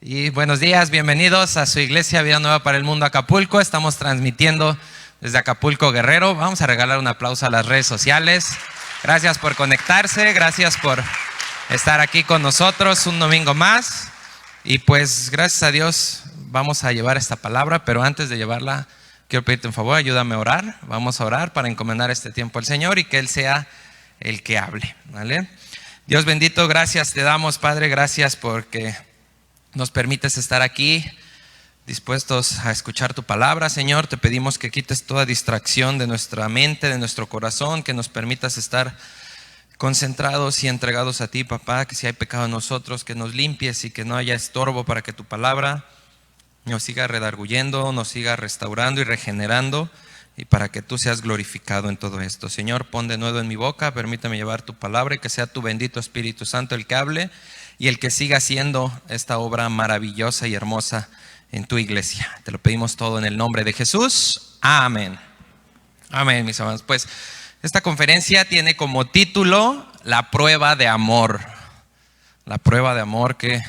Y buenos días, bienvenidos a su iglesia Vida Nueva para el Mundo Acapulco. Estamos transmitiendo desde Acapulco, Guerrero. Vamos a regalar un aplauso a las redes sociales. Gracias por conectarse, gracias por estar aquí con nosotros un domingo más. Y pues gracias a Dios vamos a llevar esta palabra, pero antes de llevarla quiero pedirte un favor, ayúdame a orar. Vamos a orar para encomendar este tiempo al Señor y que Él sea el que hable, ¿vale? Dios bendito, gracias te damos, Padre, gracias porque nos permites estar aquí dispuestos a escuchar tu palabra, Señor. Te pedimos que quites toda distracción de nuestra mente, de nuestro corazón, que nos permitas estar concentrados y entregados a ti, papá, que si hay pecado en nosotros, que nos limpies y que no haya estorbo para que tu palabra nos siga redarguyendo, nos siga restaurando y regenerando, y para que tú seas glorificado en todo esto. Señor, pon de nuevo en mi boca, permíteme llevar tu palabra y que sea tu bendito Espíritu Santo el que hable y el que siga haciendo esta obra maravillosa y hermosa en tu iglesia. Te lo pedimos todo en el nombre de Jesús. Amén. Amén, mis hermanos. Pues esta conferencia tiene como título La prueba de amor. La prueba de amor. Qué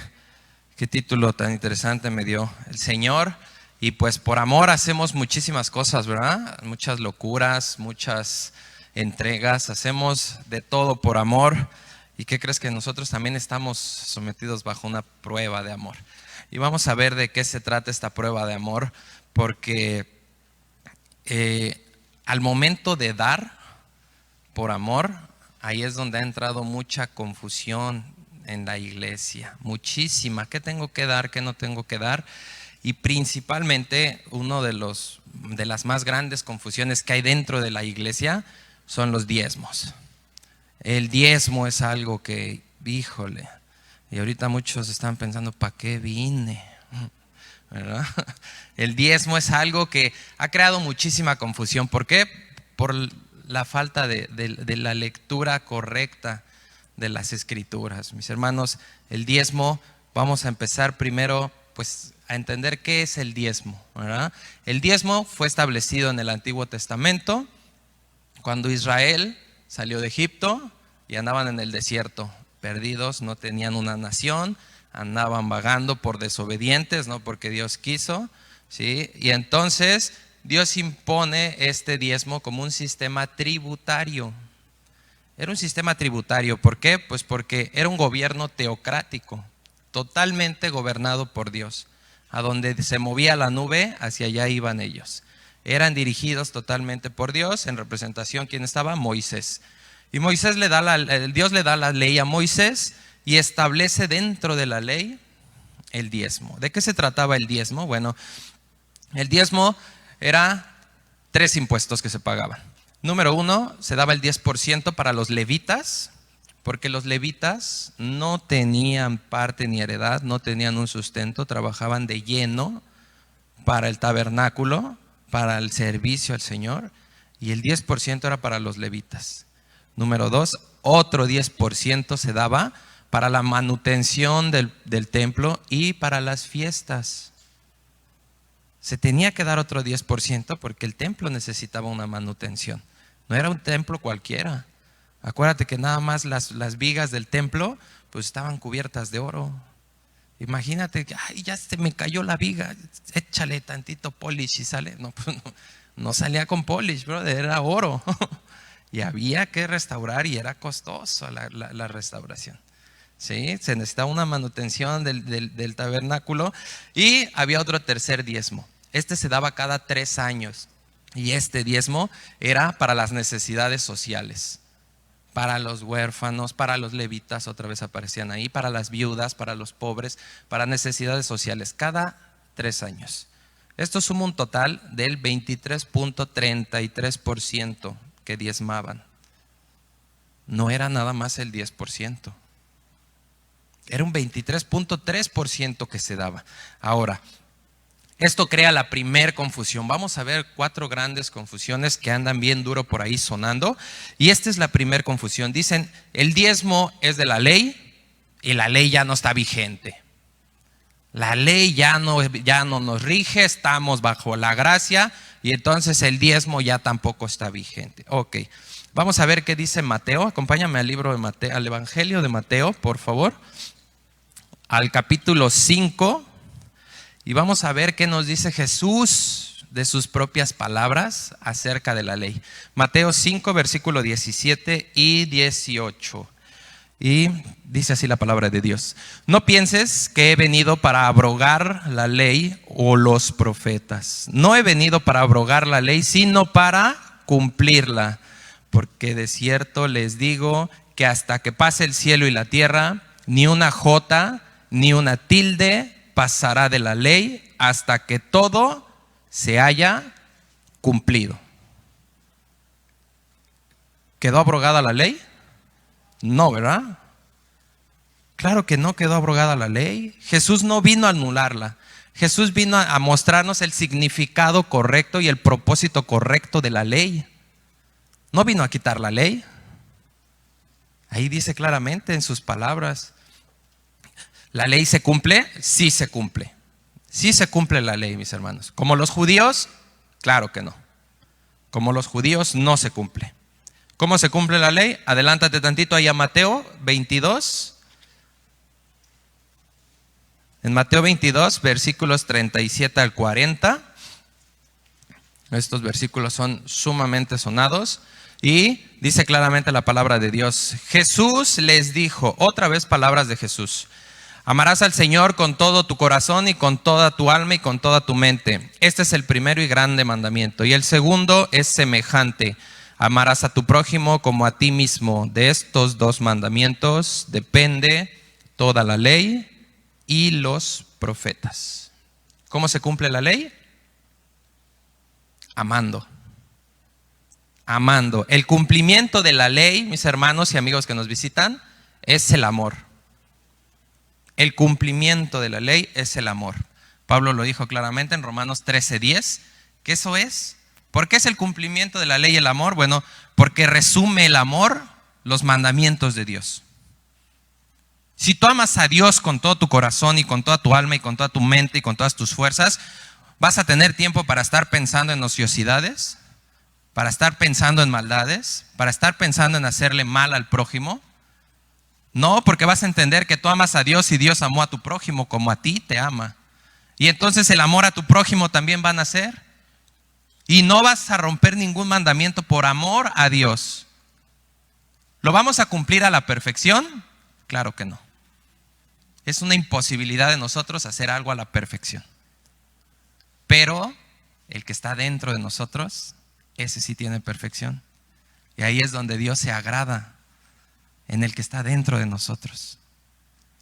título tan interesante me dio el Señor. Y pues por amor hacemos muchísimas cosas, ¿verdad? Muchas locuras, muchas entregas. Hacemos de todo por amor. ¿Y qué crees? Que nosotros también estamos sometidos bajo una prueba de amor. Y vamos a ver de qué se trata esta prueba de amor, porque al momento de dar por amor, ahí es donde ha entrado mucha confusión en la iglesia, muchísima. ¿Qué tengo que dar? ¿Qué no tengo que dar? Y principalmente uno de las más grandes confusiones que hay dentro de la iglesia son los diezmos. El diezmo es algo que, híjole, y ahorita muchos están pensando, ¿para qué vine? ¿Verdad? El diezmo es algo que ha creado muchísima confusión. ¿Por qué? Por la falta de la lectura correcta de las escrituras. Mis hermanos, el diezmo, vamos a empezar primero pues a entender qué es el diezmo, ¿verdad? El diezmo fue establecido en el Antiguo Testamento cuando Israel salió de Egipto y andaban en el desierto, perdidos, no tenían una nación, andaban vagando por desobedientes, no porque Dios quiso, ¿sí? Y entonces Dios impone este diezmo como un sistema tributario. Era un sistema tributario, ¿por qué? Pues porque era un gobierno teocrático, totalmente gobernado por Dios. A donde se movía la nube, hacia allá iban ellos. Eran dirigidos totalmente por Dios. En representación, ¿quién estaba? Moisés. Y Moisés Dios le da la ley a Moisés y establece dentro de la ley el diezmo. ¿De qué se trataba el diezmo? Bueno, el diezmo era 3 impuestos que se pagaban. Número 1, se daba el 10% para los levitas, porque los levitas no tenían parte ni heredad, no tenían un sustento, trabajaban de lleno para el tabernáculo, para el servicio al Señor, y el 10% era para los levitas. Número 2, otro 10% se daba para la manutención del templo y para las fiestas. Se tenía que dar otro 10% porque el templo necesitaba una manutención. No era un templo cualquiera. Acuérdate que nada más las vigas del templo pues estaban cubiertas de oro. Imagínate, ay, ya se me cayó la viga, échale tantito polish y sale. No, pues no salía con polish, brother, era oro. Y había que restaurar y era costoso la restauración. ¿Sí? Se necesitaba una manutención del tabernáculo. Y había otro tercer diezmo. Este se daba cada 3 años. Y este diezmo era para las necesidades sociales, para los huérfanos, para los levitas, otra vez aparecían ahí, para las viudas, para los pobres, para necesidades sociales, cada 3 años. Esto suma un total del 23.33% que diezmaban. No era nada más el 10%. Era un 23.3% que se daba. Ahora, esto crea la primer confusión. Vamos a ver 4 grandes confusiones que andan bien duro por ahí sonando. Y esta es la primer confusión. Dicen, el diezmo es de la ley y la ley ya no está vigente. La ley ya no nos rige, estamos bajo la gracia y entonces el diezmo ya tampoco está vigente. Ok, vamos a ver qué dice Mateo. Acompáñame al libro de Mateo, al Evangelio de Mateo, por favor. al capítulo 5 y vamos a ver qué nos dice Jesús de sus propias palabras acerca de la ley. Mateo 5, versículo 17 y 18. Y dice así la palabra de Dios: no pienses que he venido para abrogar la ley o los profetas. No he venido para abrogar la ley, sino para cumplirla. Porque de cierto les digo que hasta que pase el cielo y la tierra, ni una jota ni una tilde pasará de la ley hasta que todo se haya cumplido. ¿Quedó abrogada la ley? No, ¿verdad? Claro que no quedó abrogada la ley. Jesús no vino a anularla. Jesús vino a mostrarnos el significado correcto y el propósito correcto de la ley. No vino a quitar la ley. Ahí dice claramente en sus palabras: ¿la ley se cumple? Sí se cumple. Sí se cumple la ley, mis hermanos. ¿Como los judíos? Claro que no. Como los judíos no se cumple. ¿Cómo se cumple la ley? Adelántate tantito ahí a Mateo 22. En Mateo 22, versículos 37 al 40. Estos versículos son sumamente sonados. Y dice claramente la palabra de Dios: Jesús les dijo, otra vez palabras de Jesús: amarás al Señor con todo tu corazón y con toda tu alma y con toda tu mente. Este es el primero y grande mandamiento. Y el segundo es semejante: amarás a tu prójimo como a ti mismo. De estos dos mandamientos depende toda la ley y los profetas. ¿Cómo se cumple la ley? Amando. Amando. El cumplimiento de la ley, mis hermanos y amigos que nos visitan, es el amor. El cumplimiento de la ley es el amor. Pablo lo dijo claramente en Romanos 13:10, que eso es. ¿Por qué es el cumplimiento de la ley el amor? Bueno, porque resume el amor los mandamientos de Dios. Si tú amas a Dios con todo tu corazón y con toda tu alma y con toda tu mente y con todas tus fuerzas, ¿vas a tener tiempo para estar pensando en ociosidades? ¿Para estar pensando en maldades? ¿Para estar pensando en hacerle mal al prójimo? No, porque vas a entender que tú amas a Dios y Dios amó a tu prójimo como a ti te ama. Y entonces el amor a tu prójimo también va a nacer. Y no vas a romper ningún mandamiento por amor a Dios. ¿Lo vamos a cumplir a la perfección? Claro que no. Es una imposibilidad de nosotros hacer algo a la perfección. Pero el que está dentro de nosotros, ese sí tiene perfección. Y ahí es donde Dios se agrada, en el que está dentro de nosotros.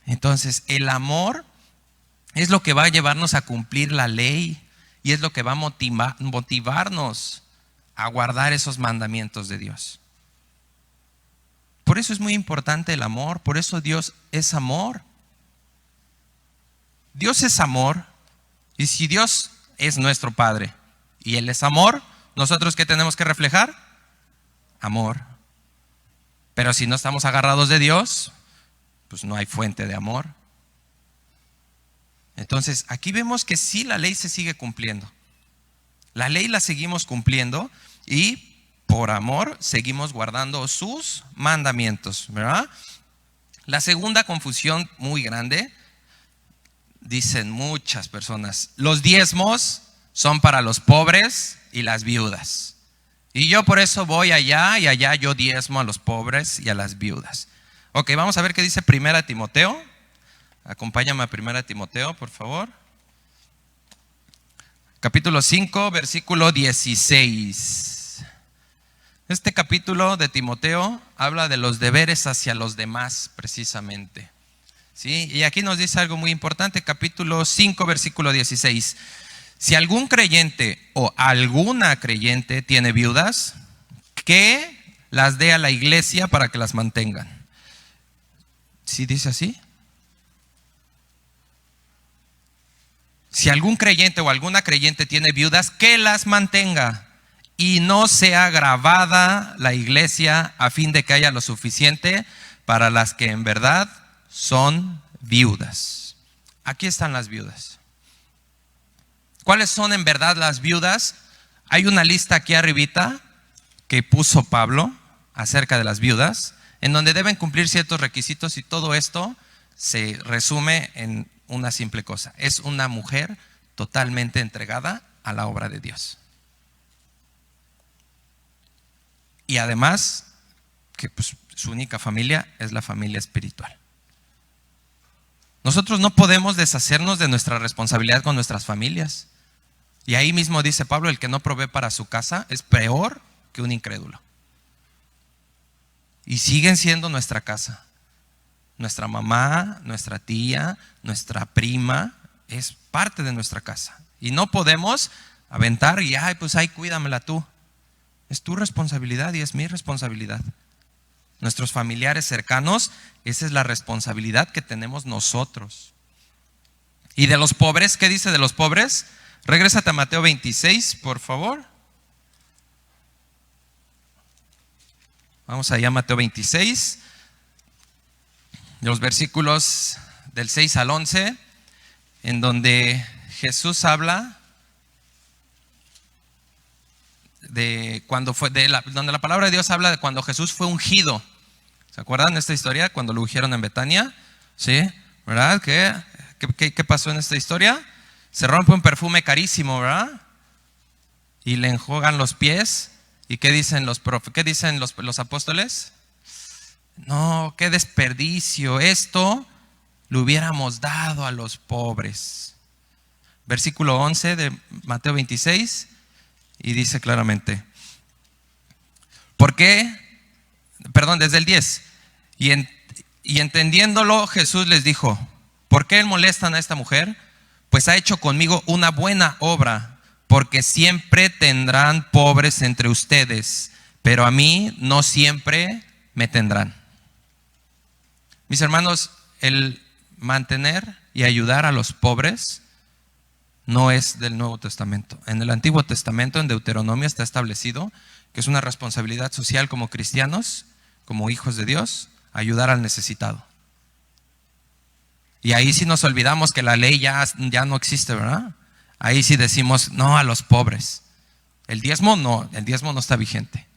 Entonces, el amor es lo que va a llevarnos a cumplir la ley y es lo que va a motivarnos a guardar esos mandamientos de Dios. Por eso es muy importante el amor, por eso Dios es amor. Dios es amor, y si Dios es nuestro Padre y Él es amor, ¿nosotros qué tenemos que reflejar? Amor. Pero si no estamos agarrados de Dios, pues no hay fuente de amor. Entonces, aquí vemos que sí, la ley se sigue cumpliendo. La ley la seguimos cumpliendo y por amor seguimos guardando sus mandamientos, ¿verdad? La segunda confusión muy grande, dicen muchas personas: los diezmos son para los pobres y las viudas. Y yo por eso voy allá y allá yo diezmo a los pobres y a las viudas. Ok, vamos a ver qué dice 1 Timoteo. Acompáñame a 1 Timoteo, por favor. Capítulo 5, versículo 16. Este capítulo de Timoteo habla de los deberes hacia los demás, precisamente. ¿Sí? Y aquí nos dice algo muy importante, capítulo 5, versículo 16. Si algún creyente o alguna creyente tiene viudas, que las dé a la iglesia para que las mantengan. ¿Sí dice así? Si algún creyente o alguna creyente tiene viudas, que las mantenga y no sea gravada la iglesia, a fin de que haya lo suficiente para las que en verdad son viudas. Aquí están las viudas. ¿Cuáles son en verdad las viudas? Hay una lista aquí arribita que puso Pablo acerca de las viudas, en donde deben cumplir ciertos requisitos, y todo esto se resume en una simple cosa: es una mujer totalmente entregada a la obra de Dios. Y además, que pues, su única familia es la familia espiritual. Nosotros no podemos deshacernos de nuestra responsabilidad con nuestras familias. Y ahí mismo dice Pablo: el que no provee para su casa es peor que un incrédulo. Y siguen siendo nuestra casa. Nuestra mamá, nuestra tía, nuestra prima es parte de nuestra casa. Y no podemos aventar y pues cuídamela tú. Es tu responsabilidad y es mi responsabilidad. Nuestros familiares cercanos, esa es la responsabilidad que tenemos nosotros. Y de los pobres, ¿qué dice de los pobres? Regrésate a Mateo 26, por favor. Vamos allá a Mateo 26, los versículos del 6 al 11, en donde Jesús habla de cuando fue, donde la palabra de Dios habla de cuando Jesús fue ungido. ¿Se acuerdan de esta historia? Cuando lo ungieron en Betania, ¿sí? ¿Verdad? ¿Qué pasó en esta historia? Se rompe un perfume carísimo, ¿verdad? Y le enjuagan los pies. ¿Y qué dicen los apóstoles? No, qué desperdicio, esto lo hubiéramos dado a los pobres. Versículo 11 de Mateo 26, y dice claramente: ¿por qué? Perdón, desde el 10. Y entendiéndolo, Jesús les dijo: ¿por qué molestan a esta mujer? Pues ha hecho conmigo una buena obra. Porque siempre tendrán pobres entre ustedes, pero a mí no siempre me tendrán. Mis hermanos, el mantener y ayudar a los pobres no es del Nuevo Testamento. En el Antiguo Testamento, en Deuteronomio, está establecido que es una responsabilidad social como cristianos, como hijos de Dios, ayudar al necesitado. Y ahí sí nos olvidamos que la ley ya no existe, ¿verdad? Ahí sí decimos no a los pobres. El diezmo no está vigente.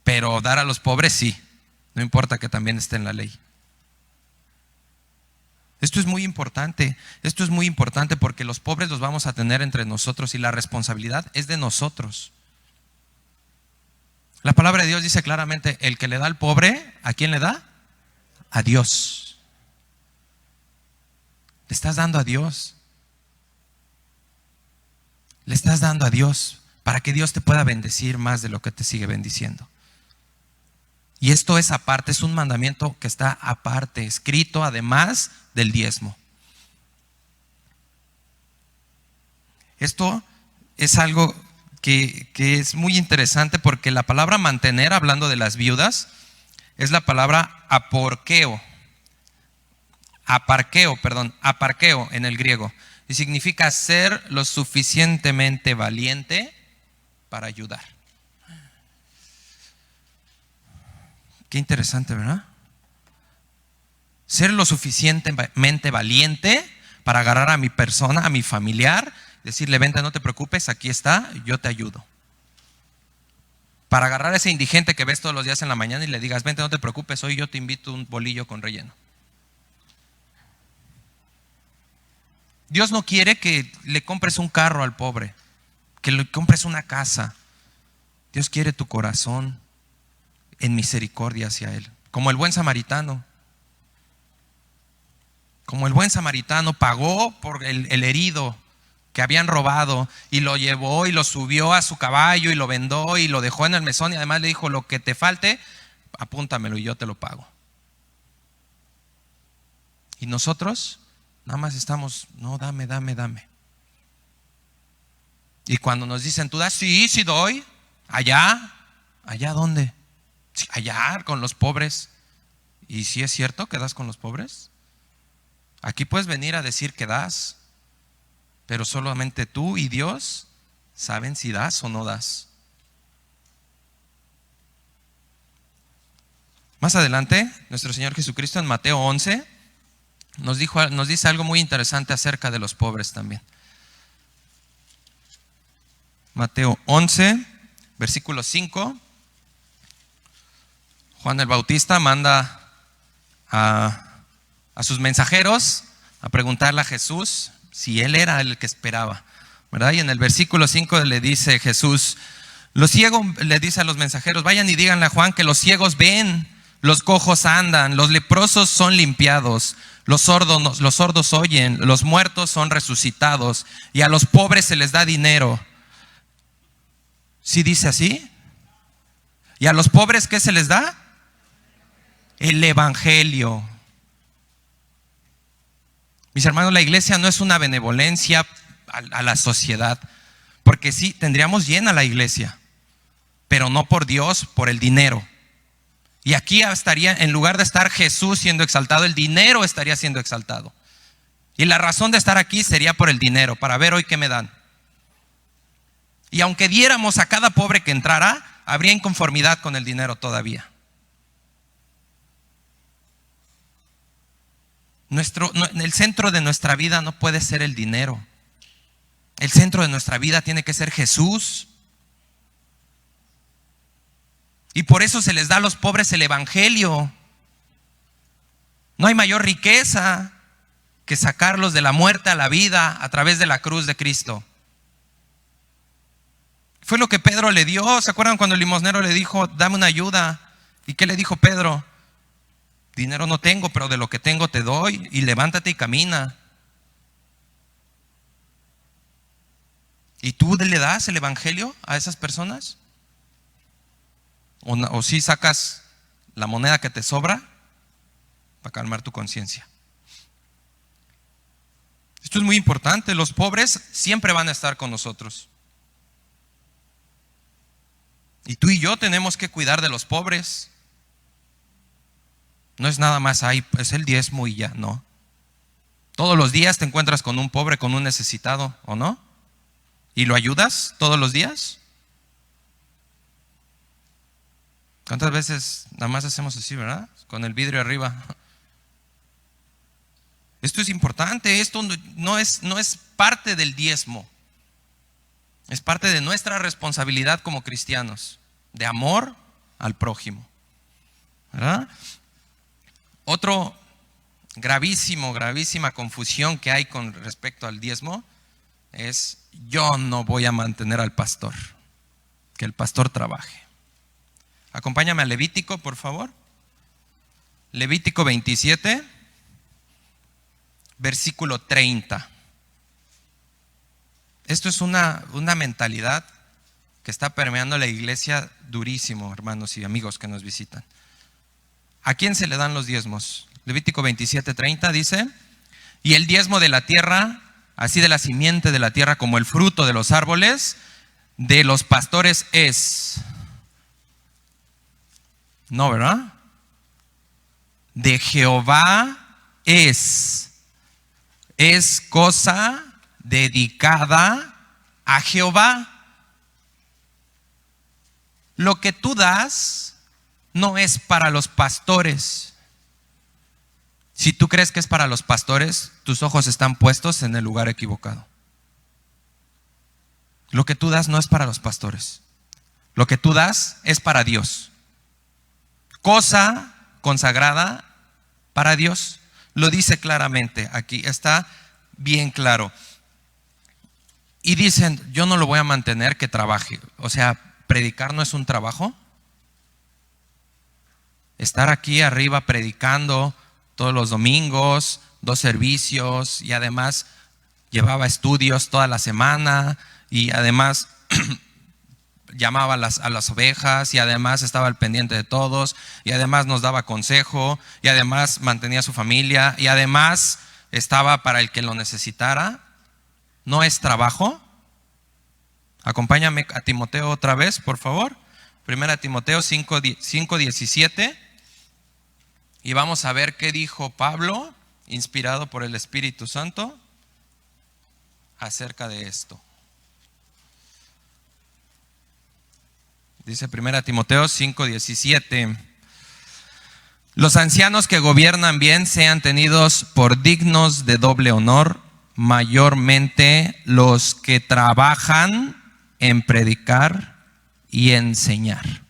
Pero dar a los pobres sí. No importa que también esté en la ley. Esto es muy importante. Esto es muy importante porque los pobres los vamos a tener entre nosotros y la responsabilidad es de nosotros. La palabra de Dios dice claramente: el que le da al pobre, ¿a quién le da? A Dios. Le estás dando a Dios. Le estás dando a Dios para que Dios te pueda bendecir más de lo que te sigue bendiciendo. Y esto es aparte, es un mandamiento que está aparte, escrito además del diezmo. Esto es algo que es muy interesante porque la palabra mantener, hablando de las viudas, es la palabra aparqueo en el griego. Y significa ser lo suficientemente valiente para ayudar. Qué interesante, ¿verdad? Ser lo suficientemente valiente para agarrar a mi persona, a mi familiar, decirle: vente, no te preocupes, aquí está, yo te ayudo. Para agarrar a ese indigente que ves todos los días en la mañana y le digas: vente, no te preocupes, hoy yo te invito un bolillo con relleno. Dios no quiere que le compres un carro al pobre, que le compres una casa. Dios quiere tu corazón en misericordia hacia Él. Como el buen samaritano. Como el buen samaritano pagó por el herido que habían robado y lo llevó y lo subió a su caballo y lo vendó y lo dejó en el mesón y además le dijo: lo que te falte, apúntamelo y yo te lo pago. Y nosotros nada más estamos: no, dame. Y cuando nos dicen: tú das, sí doy. ¿Allá dónde? Sí, allá con los pobres. ¿Y si es cierto que das con los pobres? Aquí puedes venir a decir que das, pero solamente tú y Dios saben si das o no das. Más adelante, nuestro Señor Jesucristo en Mateo 11 nos dice algo muy interesante acerca de los pobres también. Mateo 11, versículo 5. Juan el Bautista manda a a sus mensajeros a preguntarle a Jesús si él era el que esperaba, ¿verdad? Y en el versículo 5 le dice Jesús, los ciegos, le dice a los mensajeros, vayan y díganle a Juan que los ciegos ven, los cojos andan, los leprosos son limpiados, los sordos oyen, los muertos son resucitados y a los pobres se les da dinero. ¿Sí dice así? ¿Y a los pobres qué se les da? El evangelio. Mis hermanos, la iglesia no es una benevolencia a la sociedad, porque sí, tendríamos llena la iglesia, pero no por Dios, por el dinero. Y aquí estaría, en lugar de estar Jesús siendo exaltado, el dinero estaría siendo exaltado. Y la razón de estar aquí sería por el dinero, para ver hoy qué me dan. Y aunque diéramos a cada pobre que entrara, habría inconformidad con el dinero todavía. El centro de nuestra vida no puede ser el dinero. El centro de nuestra vida tiene que ser Jesús. Y por eso se les da a los pobres el evangelio. No hay mayor riqueza que sacarlos de la muerte a la vida a través de la cruz de Cristo. Fue lo que Pedro le dio. ¿Se acuerdan cuando el limosnero le dijo, dame una ayuda? ¿Y qué le dijo Pedro? Dinero no tengo, pero de lo que tengo te doy, y levántate y camina. ¿Y tú le das el evangelio a esas personas? ¿O si sacas la moneda que te sobra para calmar tu conciencia? Esto es muy importante. Los pobres siempre van a estar con nosotros. Y tú y yo tenemos que cuidar de los pobres. No es nada más ahí, es el diezmo y ya, no. Todos los días te encuentras con un pobre, con un necesitado, ¿o no? ¿Y lo ayudas todos los días? ¿Cuántas veces nada más hacemos así, verdad? Con el vidrio arriba. Esto es importante, esto no es parte del diezmo. Es parte de nuestra responsabilidad como cristianos, de amor al prójimo, ¿verdad? Otro gravísima confusión que hay con respecto al diezmo es: yo no voy a mantener al pastor, que el pastor trabaje. Acompáñame a Levítico, por favor. Levítico 27, versículo 30. Esto es una mentalidad que está permeando la iglesia durísimo, hermanos y amigos que nos visitan. ¿A quién se le dan los diezmos? Levítico 27:30 dice: y el diezmo de la tierra, así de la simiente de la tierra como el fruto de los árboles, de los pastores es. No, ¿verdad? De Jehová es. Es cosa dedicada a Jehová. Lo que tú das no es para los pastores. Si tú crees que es para los pastores, tus ojos están puestos en el lugar equivocado. Lo que tú das no es para los pastores. Lo que tú das es para Dios. Cosa consagrada para Dios. Lo dice claramente aquí, está bien claro. Y dicen, yo no lo voy a mantener, que trabaje. O sea, ¿predicar no es un trabajo? Estar aquí arriba predicando todos los domingos, 2 servicios, y además llevaba estudios toda la semana, y además llamaba a las ovejas, y además estaba al pendiente de todos, y además nos daba consejo, y además mantenía a su familia, y además estaba para el que lo necesitara. ¿No es trabajo? Acompáñame a Timoteo otra vez, por favor. 1 Timoteo 5:17. Y vamos a ver qué dijo Pablo, inspirado por el Espíritu Santo, acerca de esto. Dice 1 Timoteo 5:17. Los ancianos que gobiernan bien sean tenidos por dignos de doble honor, mayormente los que trabajan en predicar y enseñar.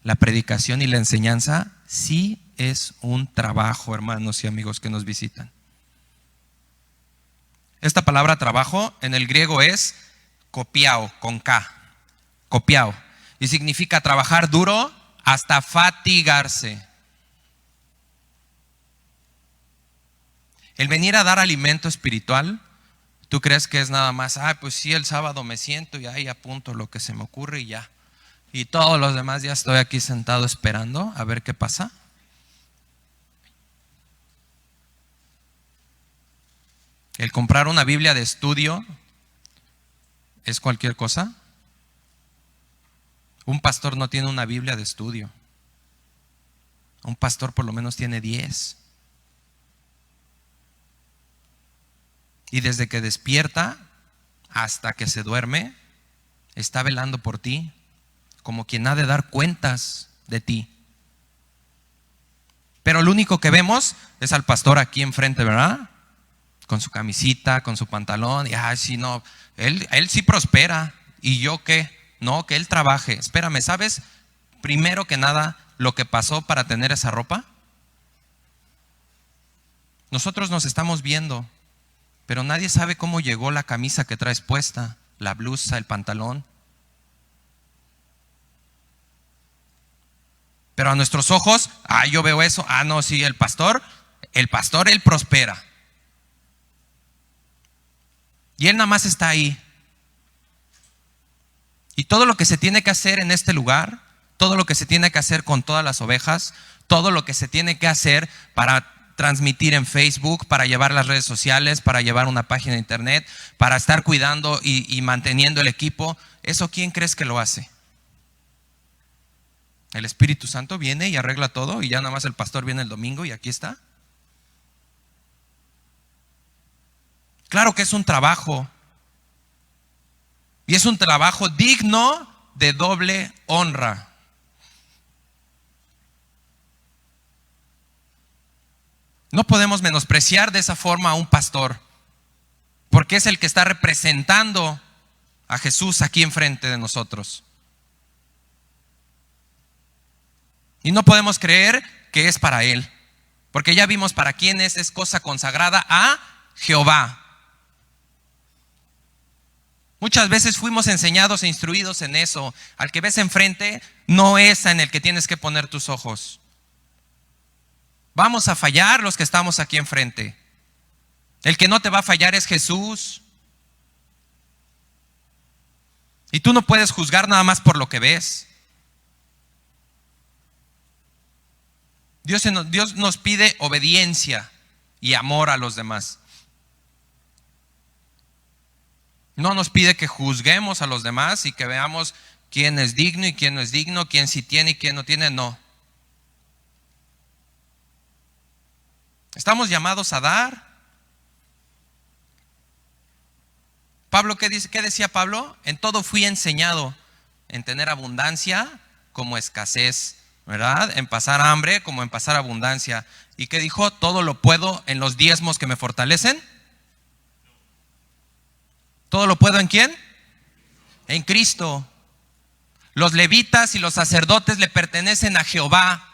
La predicación y la enseñanza sí es un trabajo, hermanos y amigos que nos visitan. Esta palabra trabajo en el griego es kopiao, con K, kopiao, y significa trabajar duro hasta fatigarse. El venir a dar alimento espiritual, ¿tú crees que es nada más, pues sí, el sábado me siento y ahí apunto lo que se me ocurre y ya? Y todos los demás ya estoy aquí sentado esperando a ver qué pasa. El comprar una Biblia de estudio es cualquier cosa. Un pastor no tiene una Biblia de estudio. Un pastor por lo menos tiene 10. Y desde que despierta hasta que se duerme, está velando por ti, como quien ha de dar cuentas de ti. Pero lo único que vemos es al pastor aquí enfrente, ¿verdad? Con su camisita, con su pantalón, y sí, no, él sí prospera. ¿Y yo qué? No, que él trabaje. Espérame, ¿sabes primero que nada lo que pasó para tener esa ropa? Nosotros nos estamos viendo, pero nadie sabe cómo llegó la camisa que traes puesta, la blusa, el pantalón. Pero a nuestros ojos, yo veo eso, no, sí, el pastor, él prospera. Y él nada más está ahí. Y todo lo que se tiene que hacer en este lugar, todo lo que se tiene que hacer con todas las ovejas, todo lo que se tiene que hacer para transmitir en Facebook, para llevar las redes sociales, para llevar una página de internet, para estar cuidando y manteniendo el equipo, ¿eso quién crees que lo hace? El Espíritu Santo viene y arregla todo y ya nada más el pastor viene el domingo y aquí está. Claro que es un trabajo. Y es un trabajo digno de doble honra. No podemos menospreciar de esa forma a un pastor, porque es el que está representando a Jesús aquí enfrente de nosotros. Y no podemos creer que es para él, porque ya vimos para quién es cosa consagrada a Jehová. Muchas veces fuimos enseñados e instruidos en eso. Al que ves enfrente no es en el que tienes que poner tus ojos. Vamos a fallar los que estamos aquí enfrente. El que no te va a fallar es Jesús. Y tú no puedes juzgar nada más por lo que ves. Dios nos pide obediencia y amor a los demás. No nos pide que juzguemos a los demás y que veamos quién es digno y quién no es digno, quién sí tiene y quién no tiene, no. Estamos llamados a dar. Pablo, ¿qué decía Pablo? En todo fui enseñado, en tener abundancia como escasez, ¿verdad? En pasar hambre como en pasar abundancia. ¿Y qué dijo? Todo lo puedo en los diezmos que me fortalecen. ¿Todo lo puedo en quién? En Cristo. Los levitas y los sacerdotes le pertenecen a Jehová,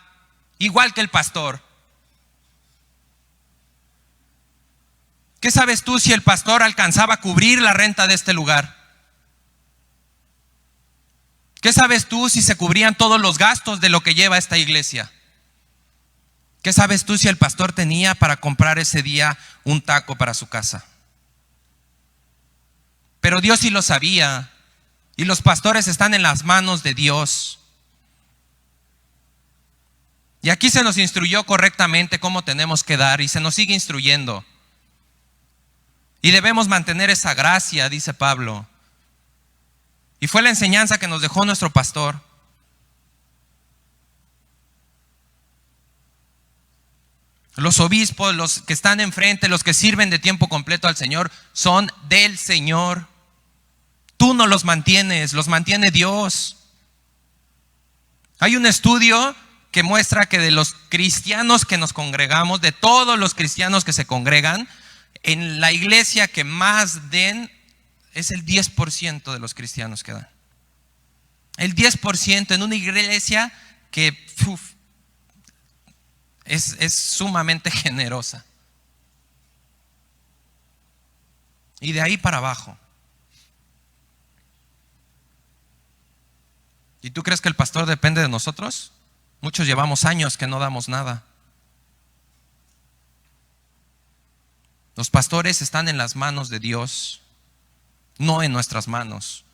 igual que el pastor. ¿Qué sabes tú si el pastor alcanzaba a cubrir la renta de este lugar? ¿Qué sabes tú si se cubrían todos los gastos de lo que lleva esta iglesia? ¿Qué sabes tú si el pastor tenía para comprar ese día un taco para su casa? Pero Dios sí lo sabía, y los pastores están en las manos de Dios. Y aquí se nos instruyó correctamente cómo tenemos que dar, y se nos sigue instruyendo. Y debemos mantener esa gracia, dice Pablo. Y fue la enseñanza que nos dejó nuestro pastor. Los obispos, los que están enfrente, los que sirven de tiempo completo al Señor, son del Señor. Tú no los mantienes, los mantiene Dios. Hay un estudio que muestra que de los cristianos que nos congregamos, de todos los cristianos que se congregan, en la iglesia que más den es el 10% de los cristianos que dan. El 10% en una iglesia que Es sumamente generosa. Y de ahí para abajo. ¿Y tú crees que el pastor depende de nosotros? Muchos llevamos años que no damos nada. Los pastores están en las manos de Dios, no en nuestras manos.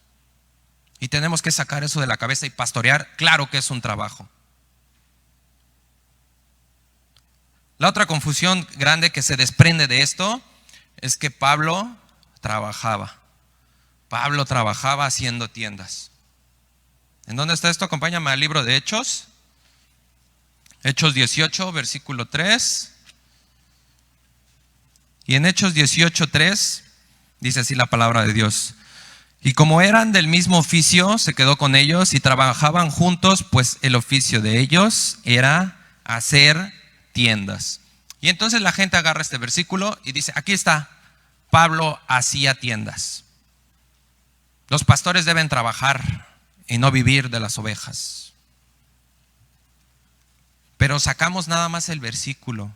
Y tenemos que sacar eso de la cabeza y pastorear, claro que es un trabajo. La otra confusión grande que se desprende de esto es que Pablo trabajaba. Pablo trabajaba haciendo tiendas. ¿En dónde está esto? Acompáñame al libro de Hechos. Hechos 18, versículo 3. Y en Hechos 18:3 dice así la palabra de Dios. Y como eran del mismo oficio, se quedó con ellos y trabajaban juntos, pues el oficio de ellos era hacer tiendas. Y entonces la gente agarra este versículo y dice, aquí está, Pablo hacía tiendas. Los pastores deben trabajar y no vivir de las ovejas. Pero sacamos nada más el versículo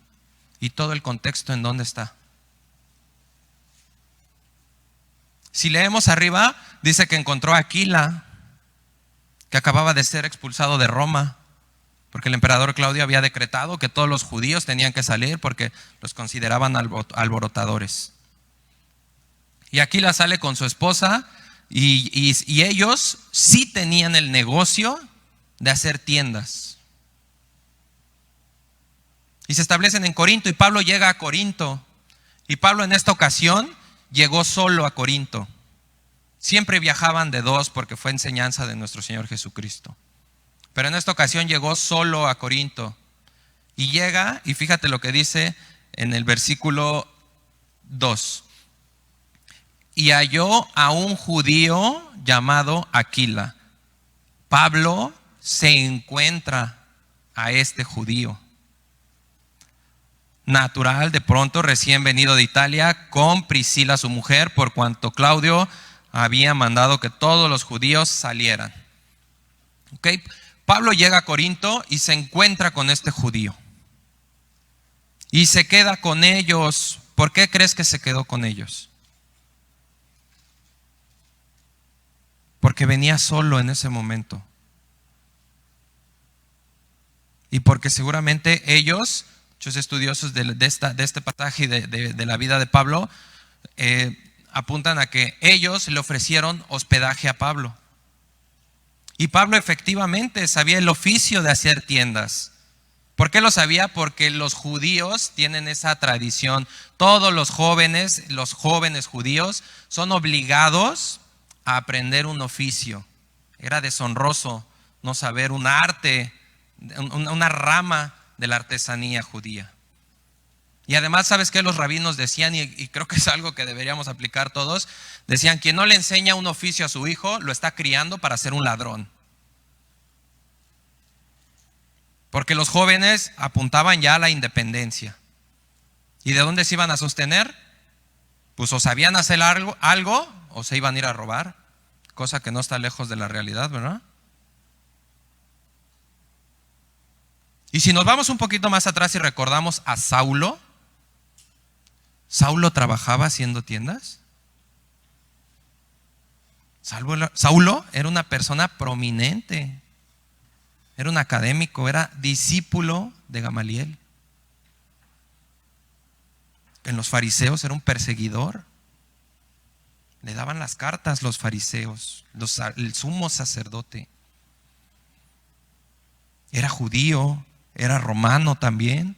y todo el contexto en dónde está. Si leemos arriba, dice que encontró a Aquila, que acababa de ser expulsado de Roma, porque el emperador Claudio había decretado que todos los judíos tenían que salir porque los consideraban alborotadores. Y Aquila sale con su esposa y ellos sí tenían el negocio de hacer tiendas. Y se establecen en Corinto y Pablo llega a Corinto. Y Pablo en esta ocasión llegó solo a Corinto. Siempre viajaban de dos porque fue enseñanza de nuestro Señor Jesucristo. Pero en esta ocasión llegó solo a Corinto. Y llega, y fíjate lo que dice en el versículo 2. Y halló a un judío llamado Aquila. Pablo se encuentra a este judío. Natural, de pronto, recién venido de Italia, con Priscila su mujer, por cuanto Claudio había mandado que todos los judíos salieran. ¿Okay? Pablo llega a Corinto y se encuentra con este judío. Y se queda con ellos. ¿Por qué crees que se quedó con ellos? Porque venía solo en ese momento. Y porque seguramente ellos, muchos estudiosos de este pasaje y de la vida de Pablo, apuntan a que ellos le ofrecieron hospedaje a Pablo. Y Pablo efectivamente sabía el oficio de hacer tiendas. ¿Por qué lo sabía? Porque los judíos tienen esa tradición. Todos los jóvenes judíos son obligados a aprender un oficio. Era deshonroso no saber un arte, una rama de la artesanía judía. Y además, ¿sabes qué? Los rabinos decían, y creo que es algo que deberíamos aplicar todos, decían, quien no le enseña un oficio a su hijo, lo está criando para ser un ladrón. Porque los jóvenes apuntaban ya a la independencia. ¿Y de dónde se iban a sostener? Pues o sabían hacer algo o se iban a ir a robar, cosa que no está lejos de la realidad, ¿verdad? Y si nos vamos un poquito más atrás y recordamos a Saulo, ¿Saulo trabajaba haciendo tiendas? Saulo era una persona prominente, era un académico, era discípulo de Gamaliel. En los fariseos era un perseguidor. Le daban las cartas los fariseos, el sumo sacerdote. Era judío, era romano también.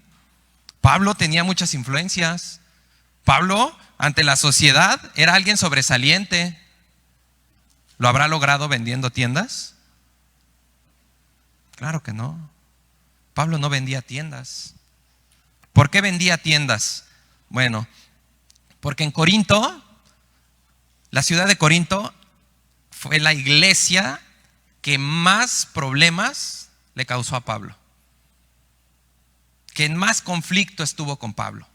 Pablo tenía muchas influencias. Pablo, ante la sociedad, era alguien sobresaliente. ¿Lo habrá logrado vendiendo tiendas? Claro que no. Pablo no vendía tiendas. ¿Por qué vendía tiendas? Bueno, porque en Corinto, la ciudad de Corinto, fue la iglesia que más problemas le causó a Pablo, que en más conflicto estuvo con Pablo.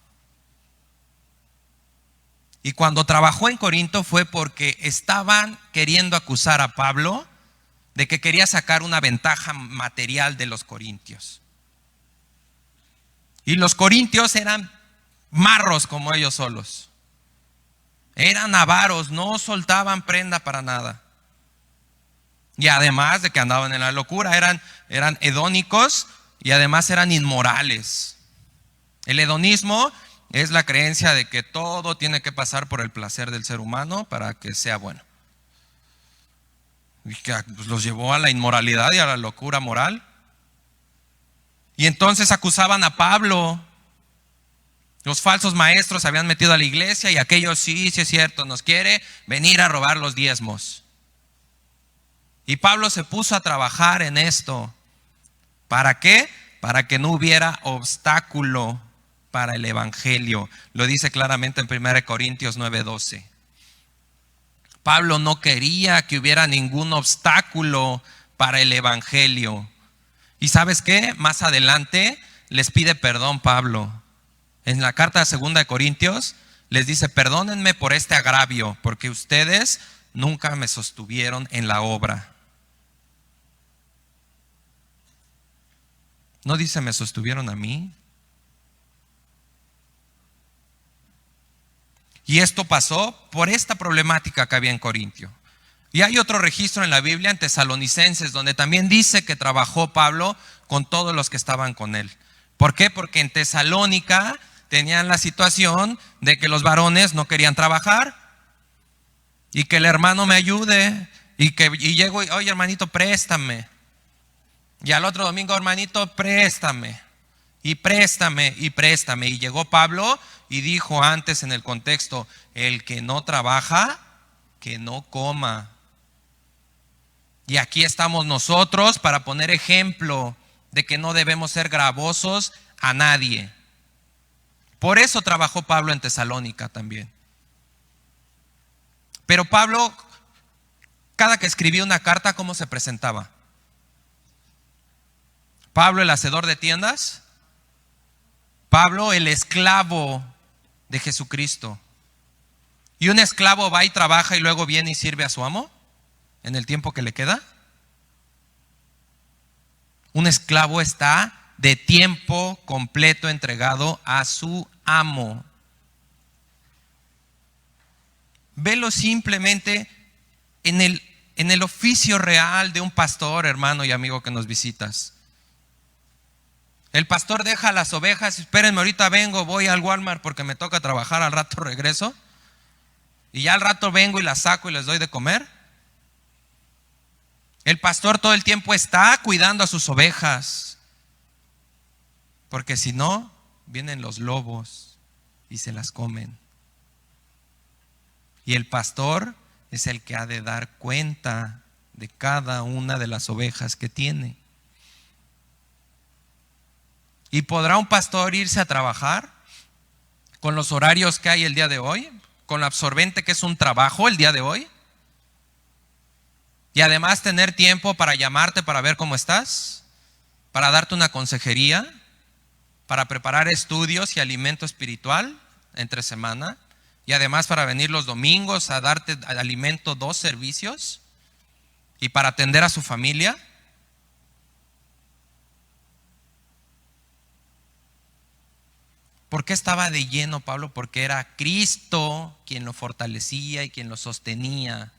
Y cuando trabajó en Corinto fue porque estaban queriendo acusar a Pablo de que quería sacar una ventaja material de los corintios. Y los corintios eran marros como ellos solos. Eran avaros, no soltaban prenda para nada. Y además de que andaban en la locura, eran hedónicos y además eran inmorales. El hedonismo es la creencia de que todo tiene que pasar por el placer del ser humano para que sea bueno. Y que los llevó a la inmoralidad y a la locura moral. Y entonces acusaban a Pablo. Los falsos maestros se habían metido a la iglesia y aquellos, sí es cierto, nos quiere venir a robar los diezmos. Y Pablo se puso a trabajar en esto. ¿Para qué? Para que no hubiera obstáculo para el evangelio. Lo dice claramente en 1 Corintios 9:12. Pablo no quería que hubiera ningún obstáculo para el evangelio. ¿Y sabes qué? Más adelante les pide perdón Pablo. En la carta de 2 Corintios les dice: perdónenme por este agravio, porque ustedes nunca me sostuvieron en la obra. ¿No dice me sostuvieron a mí? Y esto pasó por esta problemática que había en Corintio. Y hay otro registro en la Biblia, en Tesalonicenses, donde también dice que trabajó Pablo con todos los que estaban con él. ¿Por qué? Porque en Tesalónica tenían la situación de que los varones no querían trabajar y que el hermano me ayude y llego y, oye hermanito, préstame. Y al otro domingo, hermanito, préstame. Y préstame, y préstame. Y llegó Pablo y dijo antes en el contexto: el que no trabaja, que no coma. Y aquí estamos nosotros para poner ejemplo de que no debemos ser gravosos a nadie. Por eso trabajó Pablo en Tesalónica también. Pero Pablo, cada que escribía una carta, ¿cómo se presentaba? Pablo, el hacedor de tiendas. Pablo, el esclavo de Jesucristo. ¿Y un esclavo va y trabaja y luego viene y sirve a su amo en el tiempo que le queda? Un esclavo está de tiempo completo entregado a su amo. Velo simplemente en el oficio real de un pastor, hermano y amigo que nos visitas. El pastor deja las ovejas: espérenme, ahorita vengo, voy al Walmart porque me toca trabajar, al rato regreso. Y ya al rato vengo y las saco y les doy de comer. El pastor todo el tiempo está cuidando a sus ovejas, porque si no, vienen los lobos y se las comen. Y el pastor es el que ha de dar cuenta de cada una de las ovejas que tiene. ¿Y podrá un pastor irse a trabajar con los horarios que hay el día de hoy? ¿Con lo absorbente que es un trabajo el día de hoy? Y además tener tiempo para llamarte para ver cómo estás, para darte una consejería, para preparar estudios y alimento espiritual entre semana, y además para venir los domingos a darte alimento 2 servicios y para atender a su familia. ¿Por qué estaba de lleno Pablo? Porque era Cristo quien lo fortalecía y quien lo sostenía.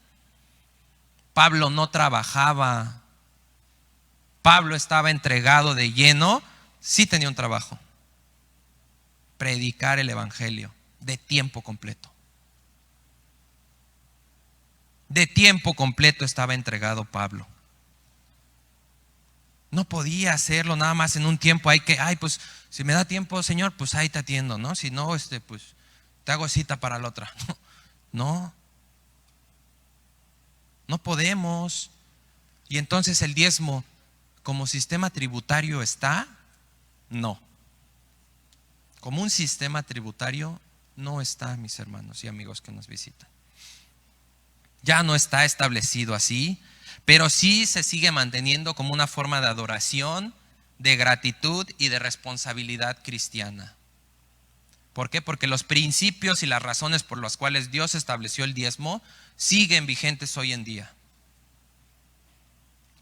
Pablo no trabajaba. Pablo estaba entregado de lleno. Sí tenía un trabajo: predicar el evangelio de tiempo completo. De tiempo completo estaba entregado Pablo. No podía hacerlo nada más en un tiempo. Pues si me da tiempo, Señor, pues ahí te atiendo, ¿no? Si no, pues te hago cita para la otra. No podemos. Y entonces el diezmo como sistema tributario está, no. Como un sistema tributario no está, mis hermanos y amigos que nos visitan. Ya no está establecido así, pero sí se sigue manteniendo como una forma de adoración, de gratitud y de responsabilidad cristiana. ¿Por qué? Porque los principios y las razones por las cuales Dios estableció el diezmo siguen vigentes hoy en día.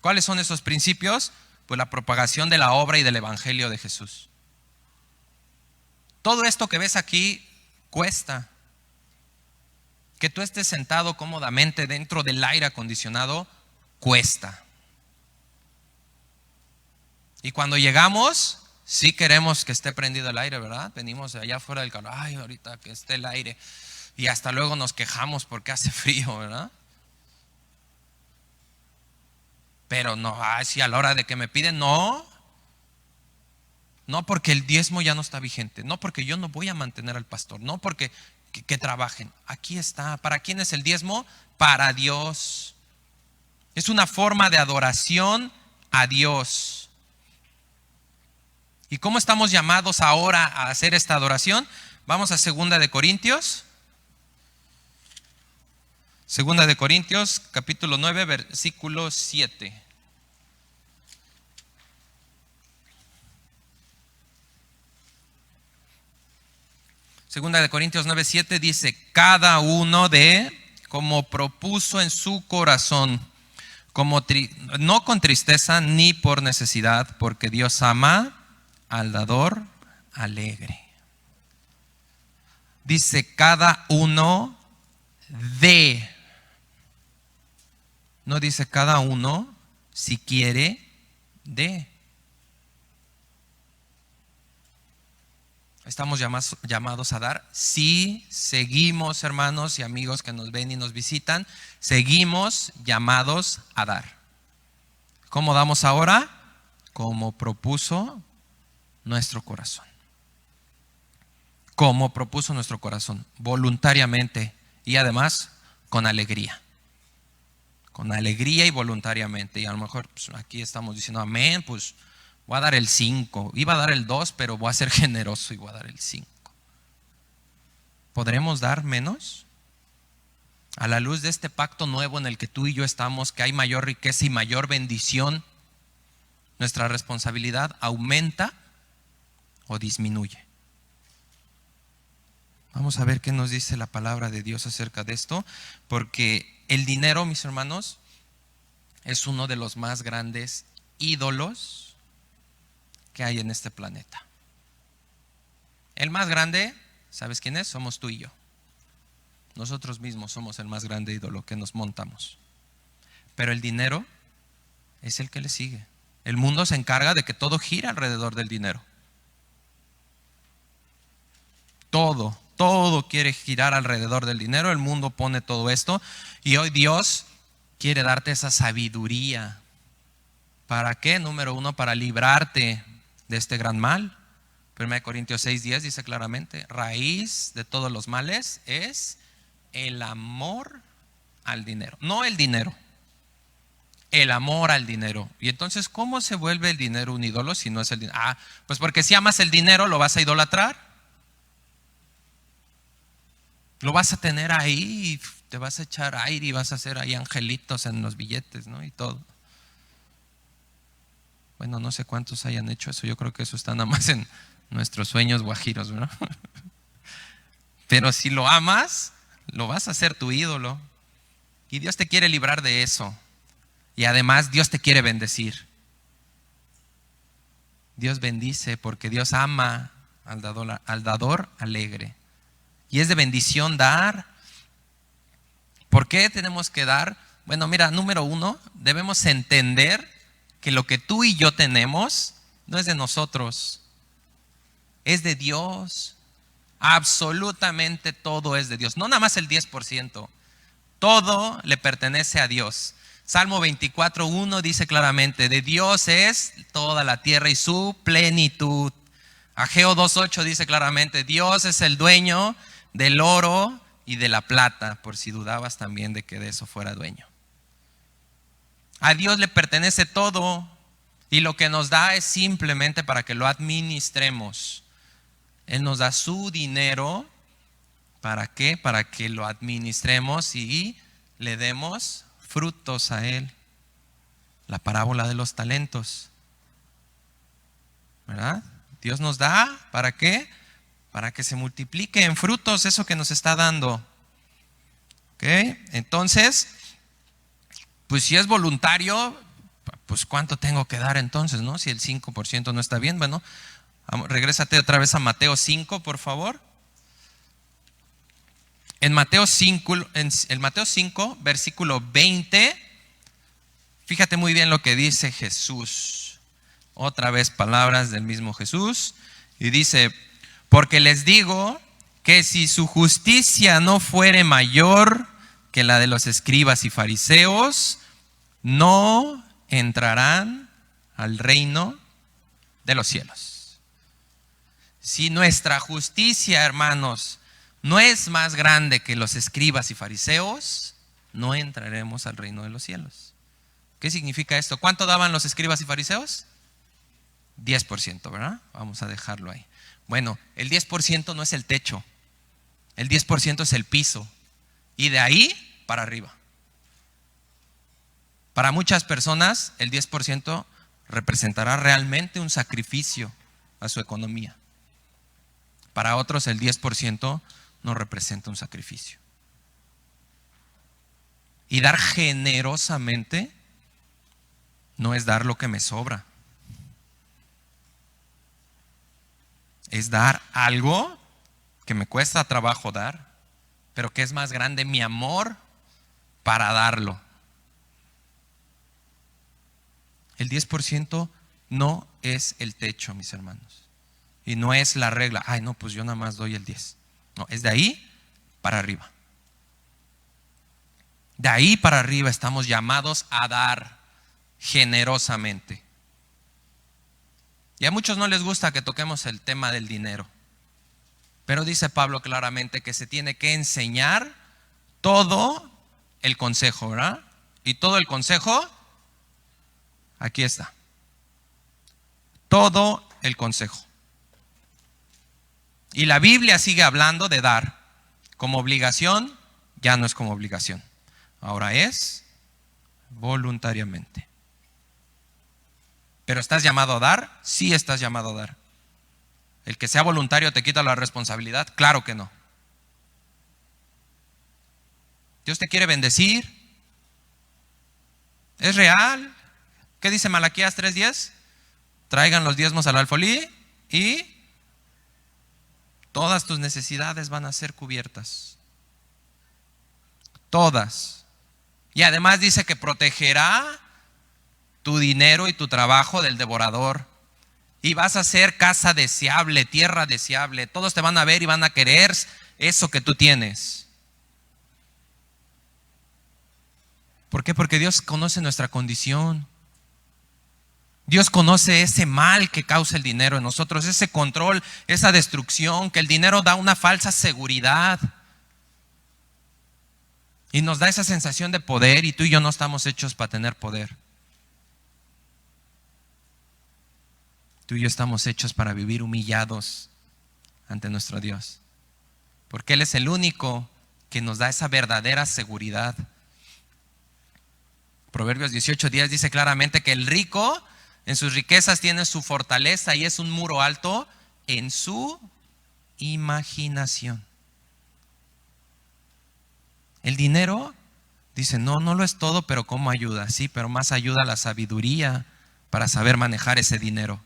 ¿Cuáles son esos principios? Pues la propagación de la obra y del evangelio de Jesús. Todo esto que ves aquí cuesta. Que tú estés sentado cómodamente dentro del aire acondicionado cuesta. Y cuando llegamos, sí queremos que esté prendido el aire, ¿verdad? Venimos de allá afuera del carro, ay, ahorita que esté el aire. Y hasta luego nos quejamos porque hace frío, ¿verdad? Pero no, ay, sí, a la hora de que me piden, no. No porque el diezmo ya no está vigente, no porque yo no voy a mantener al pastor, no porque que trabajen. Aquí está. ¿Para quién es el diezmo? Para Dios. Es una forma de adoración a Dios. ¿Y cómo estamos llamados ahora a hacer esta adoración? Vamos a 2 de Corintios. 2 de Corintios, capítulo 9, versículo 7. Segunda de Corintios 9:7 dice: cada uno de como propuso en su corazón, no con tristeza ni por necesidad, porque Dios ama al dador alegre. Dice cada uno de. No dice cada uno si quiere de. Estamos llamados a dar. Sí, seguimos, hermanos y amigos que nos ven y nos visitan, seguimos llamados a dar. ¿Cómo damos ahora? Como propuso nuestro corazón. Como propuso nuestro corazón, voluntariamente y además con alegría. Con alegría y voluntariamente. Y a lo mejor pues, aquí estamos diciendo amén, pues voy a dar el 5, iba a dar el 2, pero voy a ser generoso y voy a dar el 5. ¿Podremos dar menos? A la luz de este pacto nuevo en el que tú y yo estamos, que hay mayor riqueza y mayor bendición, ¿nuestra responsabilidad aumenta o disminuye? Vamos a ver qué nos dice la palabra de Dios acerca de esto, porque el dinero, mis hermanos, es uno de los más grandes ídolos que hay en este planeta. El más grande, ¿sabes quién es? Somos tú y yo. Nosotros mismos somos el más grande ídolo que nos montamos. Pero el dinero es el que le sigue. El mundo se encarga de que todo gira alrededor del dinero. Todo quiere girar alrededor del dinero. El mundo pone todo esto. Y hoy Dios quiere darte esa sabiduría. ¿Para qué? Número 1, para librarte de este gran mal. 1 Corintios 6:10 dice claramente: raíz de todos los males es el amor al dinero. No el dinero, el amor al dinero. Y entonces, ¿cómo se vuelve el dinero un ídolo si no es el dinero? Pues porque si amas el dinero lo vas a idolatrar. Lo vas a tener ahí y te vas a echar aire y vas a hacer ahí angelitos en los billetes, ¿no? Y todo. Bueno, no sé cuántos hayan hecho eso. Yo creo que eso está nada más en nuestros sueños guajiros, ¿verdad? Pero si lo amas, lo vas a hacer tu ídolo. Y Dios te quiere librar de eso. Y además Dios te quiere bendecir. Dios bendice porque Dios ama al dador alegre. Y es de bendición dar. ¿Por qué tenemos que dar? Bueno, mira, número 1, debemos entender que lo que tú y yo tenemos no es de nosotros, es de Dios. Absolutamente todo es de Dios. No nada más el 10%. Todo le pertenece a Dios. Salmo 24:1 dice claramente: de Dios es toda la tierra y su plenitud. Ageo 2:8 dice claramente: Dios es el dueño del oro y de la plata, por si dudabas también de que de eso fuera dueño. A Dios le pertenece todo y lo que nos da es simplemente para que lo administremos. Él nos da su dinero. ¿Para qué? Para que lo administremos y le demos frutos a Él. La parábola de los talentos, ¿verdad? Dios nos da, ¿para qué? Para que se multiplique en frutos eso que nos está dando. ¿Ok? Entonces, pues si es voluntario, pues ¿cuánto tengo que dar entonces, no? Si el 5% no está bien, bueno, Regrésate otra vez a Mateo 5, por favor. En Mateo 5, versículo 20, fíjate muy bien lo que dice Jesús. Otra vez palabras del mismo Jesús. Y dice: porque les digo que si su justicia no fuere mayor que la de los escribas y fariseos, no entrarán al reino de los cielos. Si nuestra justicia, hermanos, no es más grande que los escribas y fariseos, no entraremos al reino de los cielos. ¿Qué significa esto? ¿Cuánto daban los escribas y fariseos? 10%, ¿verdad? Vamos a dejarlo ahí. Bueno, el 10% no es el techo. El 10% es el piso. Y de ahí para arriba. Para muchas personas, el 10% representará realmente un sacrificio a su economía. Para otros, el 10% no representa un sacrificio. Y dar generosamente no es dar lo que me sobra. Es dar algo que me cuesta trabajo dar, pero que es más grande mi amor para darlo. El 10% no es el techo, mis hermanos. Y no es la regla. Ay, no, pues yo nada más doy el 10. No, es de ahí para arriba. De ahí para arriba estamos llamados a dar generosamente. Y a muchos no les gusta que toquemos el tema del dinero. Pero dice Pablo claramente que se tiene que enseñar todo el consejo, ¿verdad? Y todo el consejo, aquí está. Todo el consejo. Y la Biblia sigue hablando de dar. Como obligación, ya no es como obligación. Ahora es voluntariamente. ¿Pero estás llamado a dar? Sí estás llamado a dar. ¿El que sea voluntario te quita la responsabilidad? Claro que no. Dios te quiere bendecir. ¿Es real? ¿Qué dice Malaquías 3:10? Traigan los diezmos al alfolí y todas tus necesidades van a ser cubiertas. Todas. Y además dice que protegerá tu dinero y tu trabajo del devorador. Y vas a ser casa deseable, tierra deseable. Todos te van a ver y van a querer eso que tú tienes. ¿Por qué? Porque Dios conoce nuestra condición. Dios conoce ese mal que causa el dinero en nosotros, ese control, esa destrucción, que el dinero da una falsa seguridad. Y nos da esa sensación de poder, y tú y yo no estamos hechos para tener poder. Tú y yo estamos hechos para vivir humillados ante nuestro Dios. Porque Él es el único que nos da esa verdadera seguridad. Proverbios 18:10 dice claramente que el rico en sus riquezas tiene su fortaleza y es un muro alto en su imaginación. El dinero, dice, no lo es todo, pero ¿cómo ayuda? Sí, pero más ayuda la sabiduría para saber manejar ese dinero.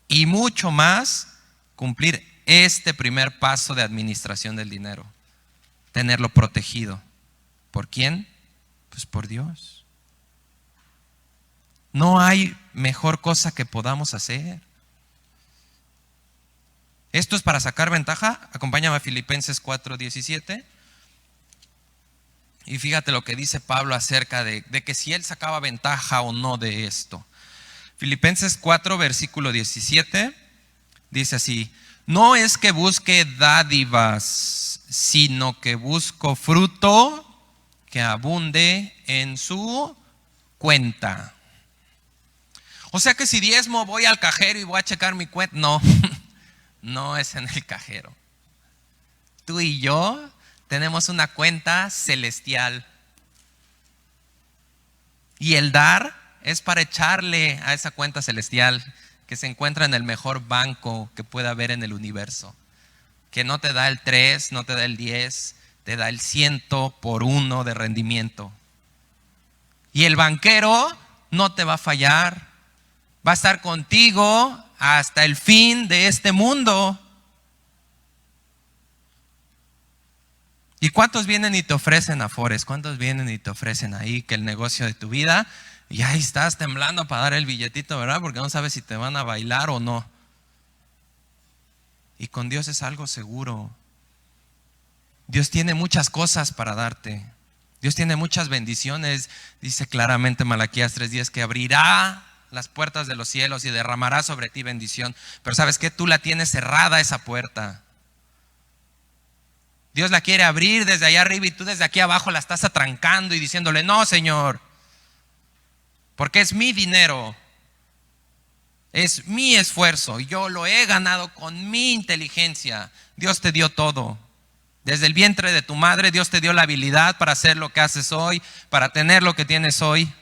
Y mucho más cumplir este primer paso de administración del dinero. Tenerlo protegido. ¿Por quién? Pues por Dios. No hay mejor cosa que podamos hacer. Esto es para sacar ventaja. Acompáñame a Filipenses 4:17. Y fíjate lo que dice Pablo acerca de que si él sacaba ventaja o no de esto. Filipenses 4, versículo 17, dice así: no es que busque dádivas, sino que busco fruto que abunde en su cuenta. O sea que si diezmo, voy al cajero y voy a checar mi cuenta. No, no es en el cajero. Tú y yo tenemos una cuenta celestial. Y el dar es para echarle a esa cuenta celestial que se encuentra en el mejor banco que pueda haber en el universo. Que no te da el 3, no te da el 10, te da el 100 por 1 de rendimiento. Y el banquero no te va a fallar. Va a estar contigo hasta el fin de este mundo. ¿Y cuántos vienen y te ofrecen afores? ¿Cuántos vienen y te ofrecen ahí que el negocio de tu vida? Y ahí estás temblando para dar el billetito, ¿verdad? Porque no sabes si te van a bailar o no. Y con Dios es algo seguro. Dios tiene muchas cosas para darte. Dios tiene muchas bendiciones. Dice claramente Malaquías 3:10 que abrirá las puertas de los cielos y derramará sobre ti bendición. Pero ¿sabes qué? Tú la tienes cerrada esa puerta. Dios la quiere abrir desde allá arriba y tú desde aquí abajo la estás atrancando y diciéndole: no, Señor, porque es mi dinero, es mi esfuerzo y yo lo he ganado con mi inteligencia. Dios te dio todo. Desde el vientre de tu madre Dios te dio la habilidad para hacer lo que haces hoy, para tener lo que tienes hoy.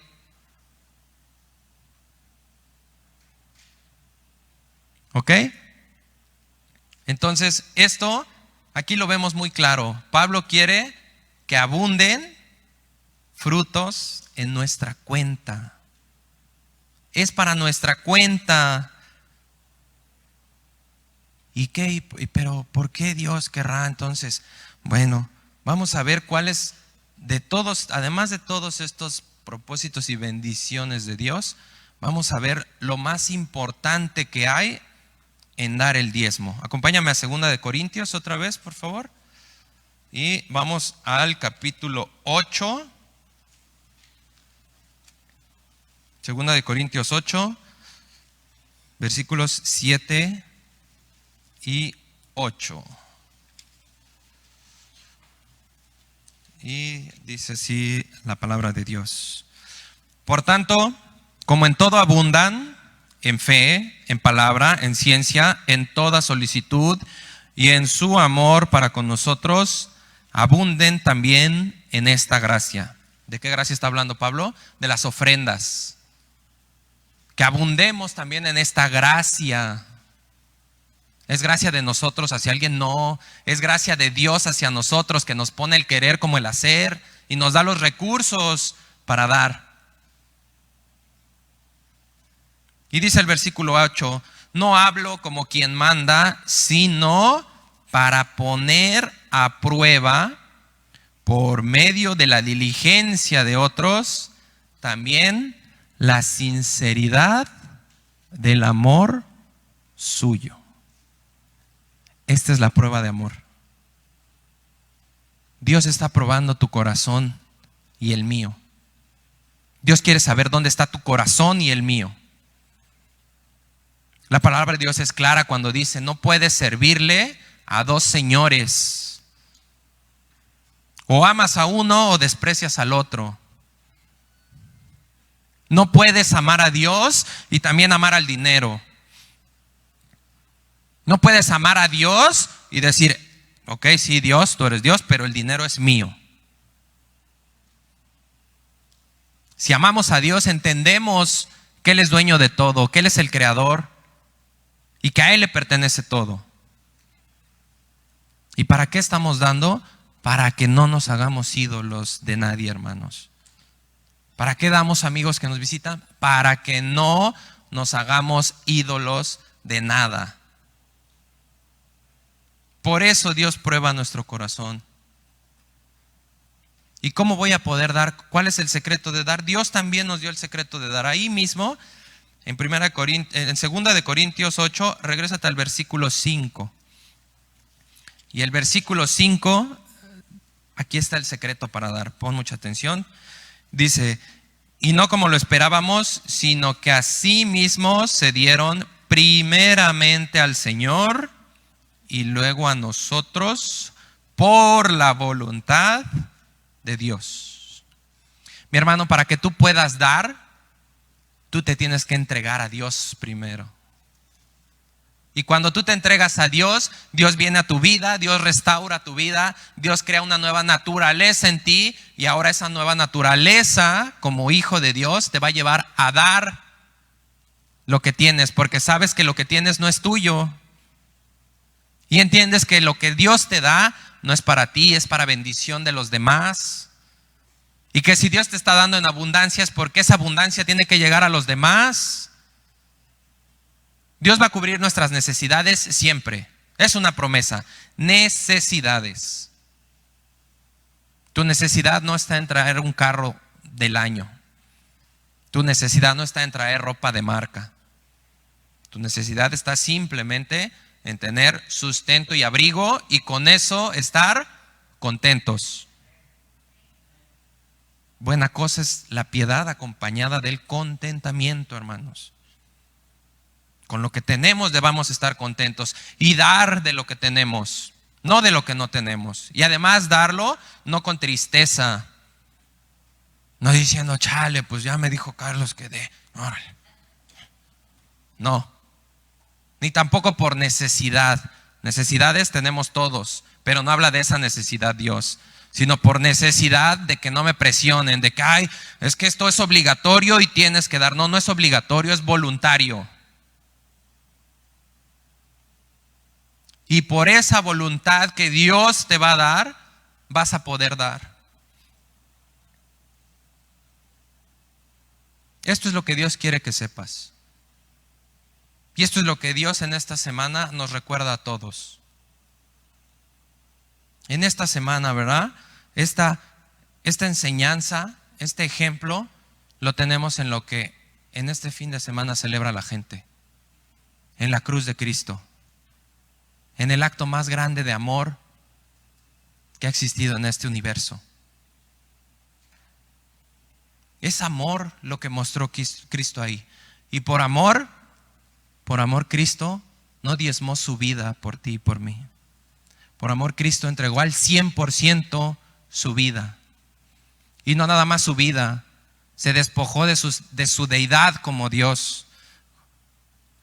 ¿Ok? Entonces esto aquí lo vemos muy claro. Pablo quiere que abunden frutos en nuestra cuenta. Es para nuestra cuenta. ¿Y qué? Pero ¿por qué Dios querrá entonces? Bueno, vamos a ver cuáles de todos, además de todos estos propósitos y bendiciones de Dios, vamos a ver lo más importante que hay en dar el diezmo. Acompáñame a 2 de Corintios otra vez, por favor. Y vamos al capítulo 8. 2 de Corintios 8, versículos 7 y 8. Y dice así la palabra de Dios: por tanto, como en todo abundan, en fe, en palabra, en ciencia, en toda solicitud y en su amor para con nosotros, abunden también en esta gracia. ¿De qué gracia está hablando Pablo? De las ofrendas. Que abundemos también en esta gracia. ¿Es gracia de nosotros hacia alguien? No. Es gracia de Dios hacia nosotros, que nos pone el querer como el hacer y nos da los recursos para dar. Y dice el versículo 8: no hablo como quien manda, sino para poner a prueba, por medio de la diligencia de otros, también la sinceridad del amor suyo. Esta es la prueba de amor. Dios está probando tu corazón y el mío. Dios quiere saber dónde está tu corazón y el mío. La palabra de Dios es clara cuando dice: no puedes servirle a dos señores. O amas a uno o desprecias al otro. No puedes amar a Dios y también amar al dinero. No puedes amar a Dios y decir: ok, sí, Dios, tú eres Dios, pero el dinero es mío. Si amamos a Dios, entendemos que Él es dueño de todo, que Él es el creador y que a Él le pertenece todo. ¿Y para qué estamos dando? Para que no nos hagamos ídolos de nadie, hermanos. ¿Para qué damos, amigos que nos visitan? Para que no nos hagamos ídolos de nada. Por eso Dios prueba nuestro corazón. ¿Y cómo voy a poder dar? ¿Cuál es el secreto de dar? Dios también nos dio el secreto de dar. Ahí mismo, en 2 de Corintios 8, regrésate al versículo 5. Y el versículo 5, aquí está el secreto para dar. Pon mucha atención. Dice: y no como lo esperábamos, sino que así mismo se dieron primeramente al Señor y luego a nosotros por la voluntad de Dios. Mi hermano, para que tú puedas dar, tú te tienes que entregar a Dios primero. Y cuando tú te entregas a Dios, Dios viene a tu vida, Dios restaura tu vida, Dios crea una nueva naturaleza en ti, y ahora esa nueva naturaleza, como hijo de Dios, te va a llevar a dar lo que tienes, porque sabes que lo que tienes no es tuyo. Y entiendes que lo que Dios te da no es para ti, es para bendición de los demás. Y que si Dios te está dando en abundancia es porque esa abundancia tiene que llegar a los demás. Dios va a cubrir nuestras necesidades siempre. Es una promesa. Necesidades. Tu necesidad no está en traer un carro del año. Tu necesidad no está en traer ropa de marca. Tu necesidad está simplemente en tener sustento y abrigo y con eso estar contentos. Buena cosa es la piedad acompañada del contentamiento, hermanos. Con lo que tenemos debamos estar contentos y dar de lo que tenemos, no de lo que no tenemos. Y además darlo no con tristeza, no diciendo, chale, pues ya me dijo Carlos que dé. No, ni tampoco por necesidad. Necesidades tenemos todos, pero no habla de esa necesidad Dios, sino por necesidad de que no me presionen, de que, ay, es que esto es obligatorio y tienes que dar. No, no es obligatorio, es voluntario. Y por esa voluntad que Dios te va a dar, vas a poder dar. Esto es lo que Dios quiere que sepas. Y esto es lo que Dios en esta semana nos recuerda a todos. En esta semana, ¿verdad? Esta enseñanza, este ejemplo, lo tenemos en lo que en este fin de semana celebra la gente. En la cruz de Cristo. En el acto más grande de amor que ha existido en este universo. Es amor lo que mostró Cristo ahí. Y por amor Cristo no diezmó su vida por ti y por mí. Por amor Cristo entregó al 100% su vida. Y no nada más su vida, se despojó de su deidad como Dios.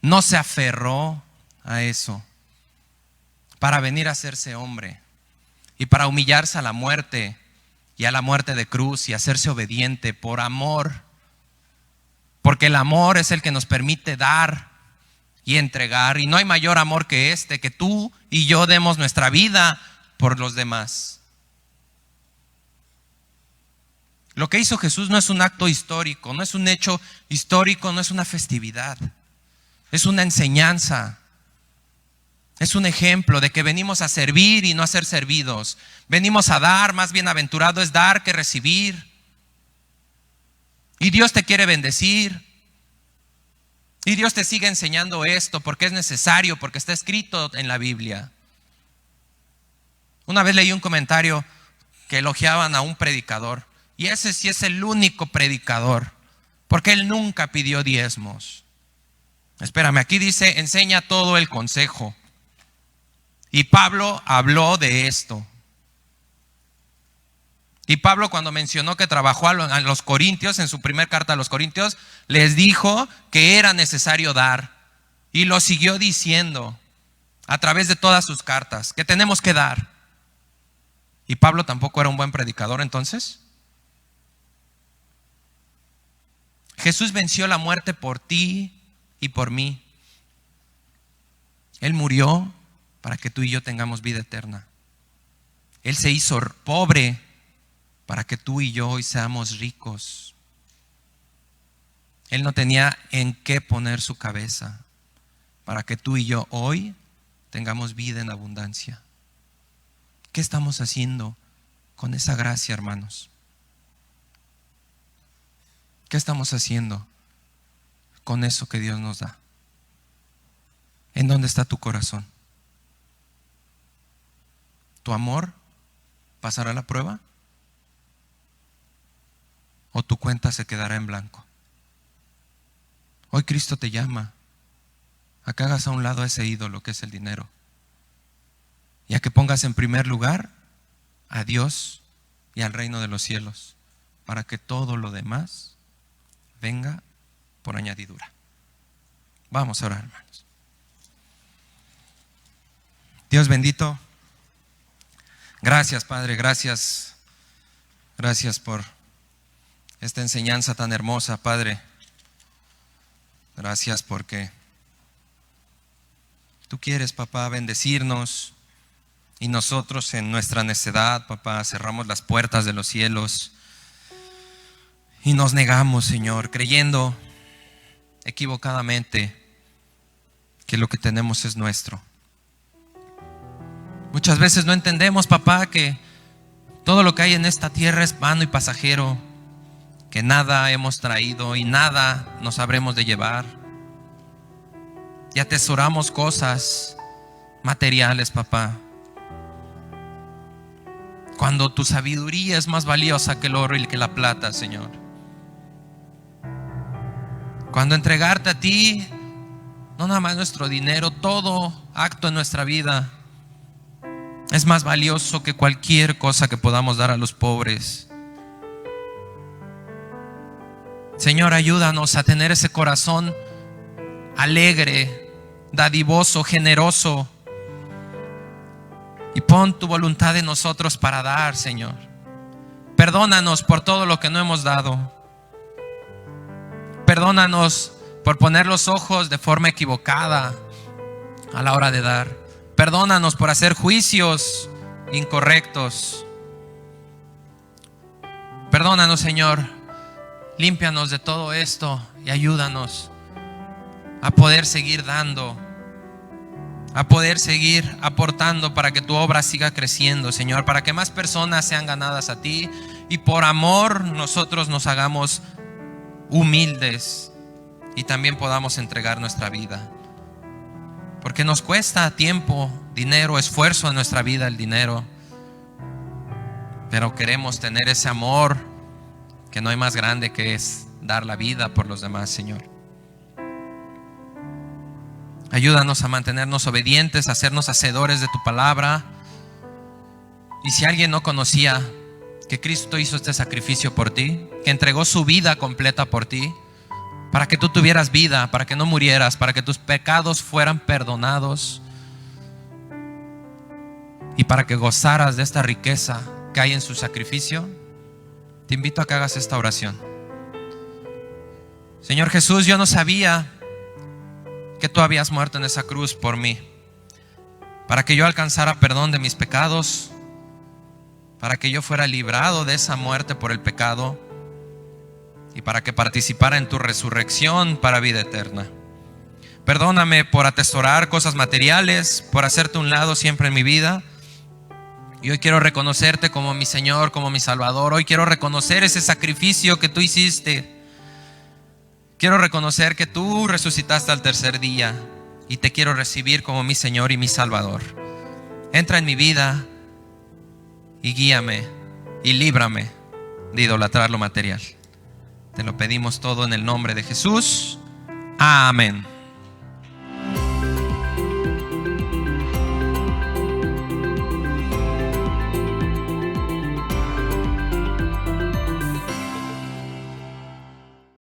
No se aferró a eso para venir a hacerse hombre y para humillarse a la muerte y a la muerte de cruz y hacerse obediente por amor. Porque el amor es el que nos permite dar y entregar. Y no hay mayor amor que este, que tú y yo demos nuestra vida por los demás. Lo que hizo Jesús no es un acto histórico, no es un hecho histórico, no es una festividad. Es una enseñanza. Es un ejemplo de que venimos a servir y no a ser servidos. Venimos a dar, más bienaventurado es dar que recibir. Y Dios te quiere bendecir. Y Dios te sigue enseñando esto porque es necesario, porque está escrito en la Biblia. Una vez leí un comentario que elogiaban a un predicador. Y ese sí es el único predicador, porque él nunca pidió diezmos. Espérame, aquí dice, enseña todo el consejo. Y Pablo habló de esto. Y Pablo, cuando mencionó que trabajó a los corintios, en su primer carta a los corintios, les dijo que era necesario dar. Y lo siguió diciendo a través de todas sus cartas, que tenemos que dar. ¿Y Pablo tampoco era un buen predicador entonces? Jesús venció la muerte por ti y por mí. Él murió para que tú y yo tengamos vida eterna. Él se hizo pobre para que tú y yo hoy seamos ricos. Él no tenía en qué poner su cabeza para que tú y yo hoy tengamos vida en abundancia. ¿Qué estamos haciendo con esa gracia, hermanos? ¿Qué estamos haciendo con eso que Dios nos da? ¿En dónde está tu corazón? ¿Tu amor pasará la prueba? ¿O tu cuenta se quedará en blanco? Hoy Cristo te llama a que hagas a un lado ese ídolo que es el dinero y a que pongas en primer lugar a Dios y al reino de los cielos, para que todo lo demás venga por añadidura. Vamos a orar, hermanos. Dios bendito, gracias, Padre, gracias por esta enseñanza tan hermosa, Padre. Gracias porque tú quieres, papá, bendecirnos, y nosotros en nuestra necedad, papá, cerramos las puertas de los cielos y nos negamos, Señor, creyendo equivocadamente que lo que tenemos es nuestro. Muchas veces no entendemos, papá, que todo lo que hay en esta tierra es vano y pasajero, que nada hemos traído y nada nos habremos de llevar. Y atesoramos cosas materiales, papá, cuando tu sabiduría es más valiosa que el oro y que la plata, Señor. Cuando entregarte a ti, no nada más nuestro dinero, todo acto en nuestra vida es más valioso que cualquier cosa que podamos dar a los pobres. Señor, ayúdanos a tener ese corazón alegre, dadivoso, generoso. Y pon tu voluntad en nosotros para dar, Señor. Perdónanos por todo lo que no hemos dado. Perdónanos por poner los ojos de forma equivocada a la hora de dar. Perdónanos por hacer juicios incorrectos. Perdónanos, Señor. Límpianos de todo esto y ayúdanos a poder seguir dando, a poder seguir aportando para que tu obra siga creciendo, Señor, para que más personas sean ganadas a ti y por amor nosotros nos hagamos humildes y también podamos entregar nuestra vida. Porque nos cuesta tiempo, dinero, esfuerzo en nuestra vida el dinero, pero queremos tener ese amor que no hay más grande, que es dar la vida por los demás, Señor. Ayúdanos a mantenernos obedientes, a hacernos hacedores de tu palabra. Y si alguien no conocía que Cristo hizo este sacrificio por ti, que entregó su vida completa por ti, para que tú tuvieras vida, para que no murieras, para que tus pecados fueran perdonados y para que gozaras de esta riqueza que hay en su sacrificio, te invito a que hagas esta oración. Señor Jesús, yo no sabía que tú habías muerto en esa cruz por mí, para que yo alcanzara perdón de mis pecados, para que yo fuera librado de esa muerte por el pecado y para que participara en tu resurrección para vida eterna. Perdóname por atesorar cosas materiales, por hacerte a un lado siempre en mi vida. Y hoy quiero reconocerte como mi Señor, como mi Salvador. Hoy quiero reconocer ese sacrificio que tú hiciste. Quiero reconocer que tú resucitaste al tercer día y te quiero recibir como mi Señor y mi Salvador. Entra en mi vida y guíame y líbrame de idolatrar lo material. Te lo pedimos todo en el nombre de Jesús. Amén.